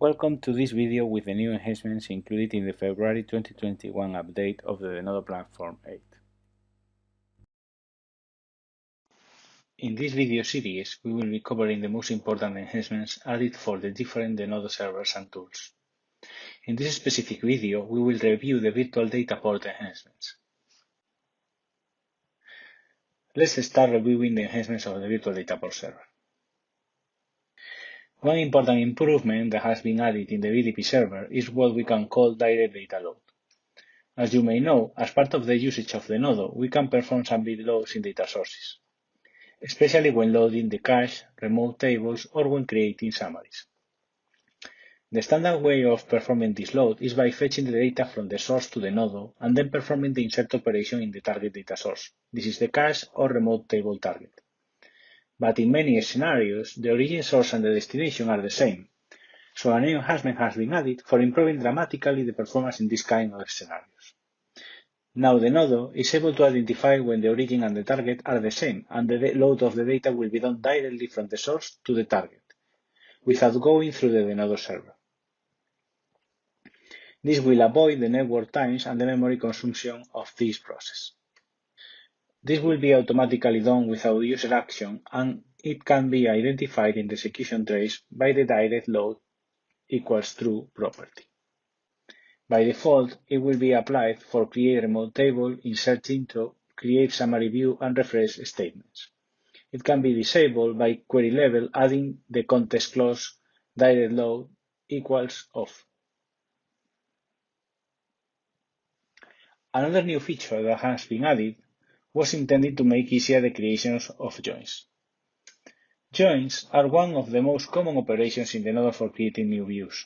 Welcome to this video with the new enhancements included in the February 2021 update of the Denodo Platform 8. In this video series, we will be covering the most important enhancements added for the different Denodo servers and tools. In this specific video, we will review the Virtual Data Port enhancements. Let's start reviewing the enhancements of the Virtual Data Port server. One important improvement that has been added in the VDP server is what we can call direct data load. As you may know, as part of the usage of Denodo, we can perform some bit loads in data sources, especially when loading the cache, remote tables, or when creating summaries. The standard way of performing this load is by fetching the data from the source to Denodo and then performing the insert operation in the target data source. This is the cache or remote table target. But in many scenarios, the origin source and the destination are the same, so a new enhancement has been added for improving dramatically the performance in this kind of scenarios. Now Denodo is able to identify when the origin and the target are the same, and the load of the data will be done directly from the source to the target, without going through the Denodo server. This will avoid the network times and the memory consumption of this process. This will be automatically done without user action, and it can be identified in the execution trace by the direct load equals true property. By default, it will be applied for create remote table, insert into, create summary view, and refresh statements. It can be disabled by query level adding the context clause direct load equals off. Another new feature that has been added was intended to make easier the creation of joins. Joins are one of the most common operations in Denodo for creating new views.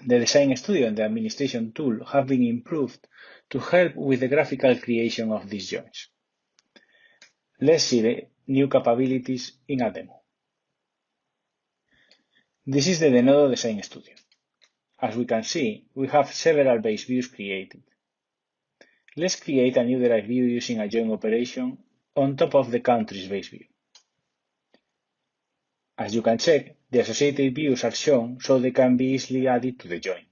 The Design Studio and the Administration tool have been improved to help with the graphical creation of these joins. Let's see the new capabilities in a demo. This is the Denodo Design Studio. As we can see, we have several base views created. Let's create a new derived view using a join operation on top of the country's base view. As you can check, the associated views are shown so they can be easily added to the join.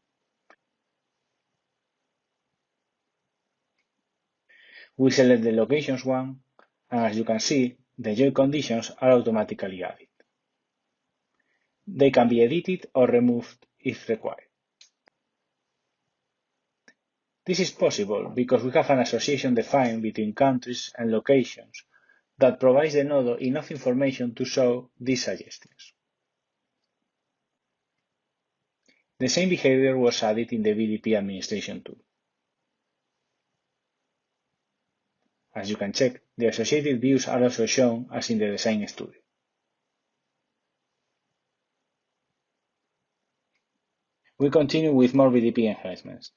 We select the locations one, and as you can see, the join conditions are automatically added. They can be edited or removed if required. This is possible because we have an association defined between countries and locations that provides Denodo enough information to show these suggestions. The same behavior was added in the VDP administration tool. As you can check, the associated views are also shown as in the Design Studio. We continue with more VDP enhancements.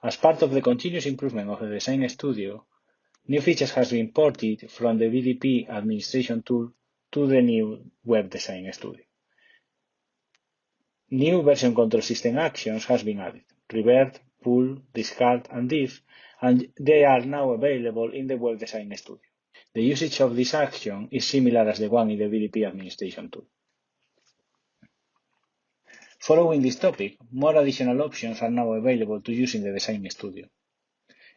As part of the continuous improvement of the Design Studio, new features have been ported from the VDP administration tool to the new Web Design Studio. New version control system actions has been added: revert, pull, discard, and diff, and they are now available in the Web Design Studio. The usage of this action is similar as the one in the VDP administration tool. Following this topic, more additional options are now available to use in the Design Studio.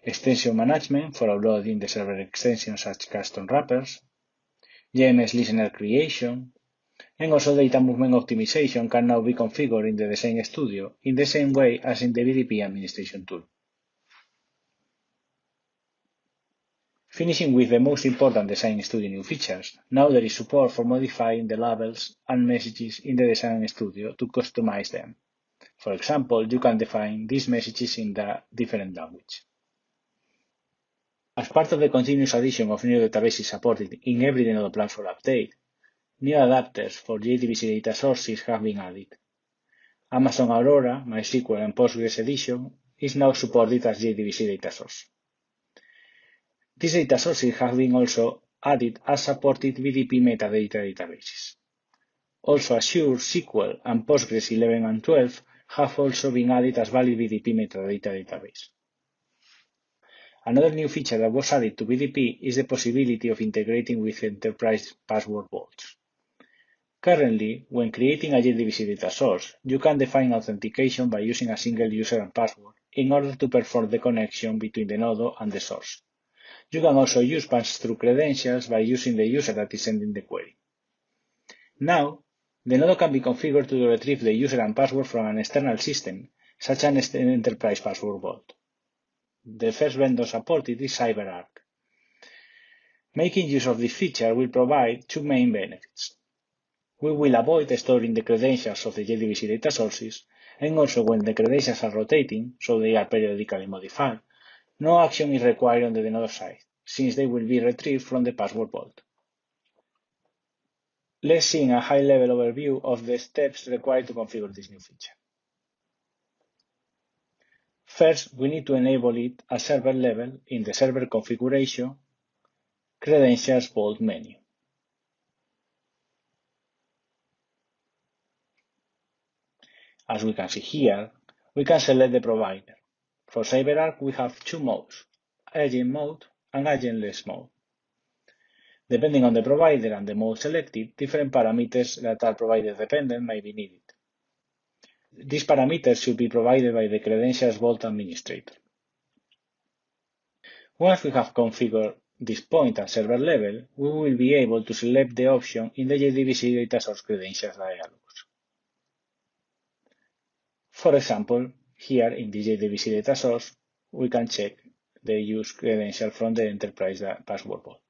Extension management for uploading the server extensions such as custom wrappers, JMS listener creation, and also data movement optimization can now be configured in the Design Studio in the same way as in the VDP administration tool. Finishing with the most important Design Studio new features, now there is support for modifying the labels and messages in the Design Studio to customize them. For example, you can define these messages in the different language. As part of the continuous addition of new databases supported in every Denodo platform update, new adapters for JDBC data sources have been added. Amazon Aurora, MySQL, and Postgres Edition is now supported as JDBC data source. These data sources have been also added as supported VDP metadata databases. Also Azure, SQL, and Postgres 11 and 12 have also been added as valid VDP metadata database. Another new feature that was added to VDP is the possibility of integrating with enterprise password vaults. Currently, when creating a JDBC data source, you can define authentication by using a single user and password in order to perform the connection between the node and the source. You can also use pass-through credentials by using the user that is sending the query. Now, the node can be configured to retrieve the user and password from an external system, such as an enterprise password vault. The first vendor supported is CyberArk. Making use of this feature will provide two main benefits. We will avoid storing the credentials of the JDBC data sources, and also when the credentials are rotating, so they are periodically modified, no action is required on the node side, since they will be retrieved from the password vault. Let's see a high-level overview of the steps required to configure this new feature. First, we need to enable it at server level in the Server Configuration Credentials Vault menu. As we can see here, we can select the provider. For CyberArk, we have two modes, agent mode and agentless mode. Depending on the provider and the mode selected, different parameters that are provider dependent may be needed. These parameters should be provided by the Credentials Vault administrator. Once we have configured this point at server level, we will be able to select the option in the JDBC data source credentials dialogs. For example, here in the JDBC data source, we can check the use credential from the enterprise password vault.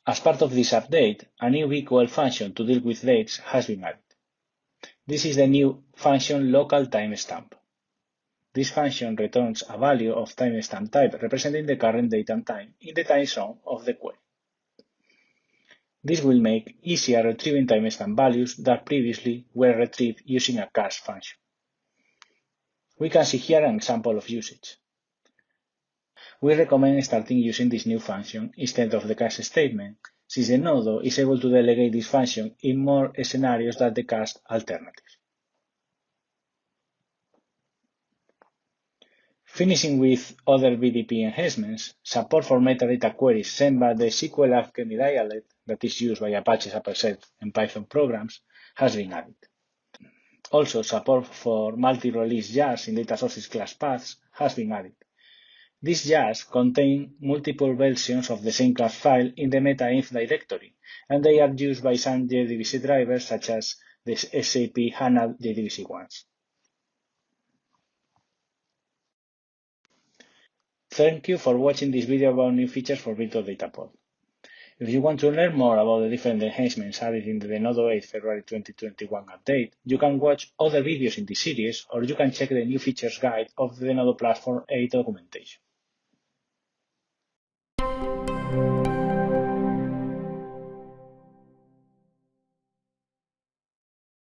As part of this update, a new VQL function to deal with dates has been added. This is the new function local timestamp. This function returns a value of timestamp type representing the current date and time in the time zone of the query. This will make easier retrieving timestamp values that previously were retrieved using a cast function. We can see here an example of usage. We recommend starting using this new function instead of the cast statement, since the node is able to delegate this function in more scenarios than the cast alternative. Finishing with other BDP enhancements, support for metadata queries sent by the SQL Alchemy dialect that is used by Apache Superset and Python programs has been added. Also, support for multi-release jars in data sources class paths has been added. These jars contain multiple versions of the same class file in the meta-inf directory, and they are used by some JDBC drivers such as the SAP HANA JDBC ones. Thank you for watching this video about new features for Virtual Datapod. If you want to learn more about the different enhancements added in the Node 8 February 2021 update, you can watch other videos in this series, or you can check the new features guide of the Node Platform 8 documentation.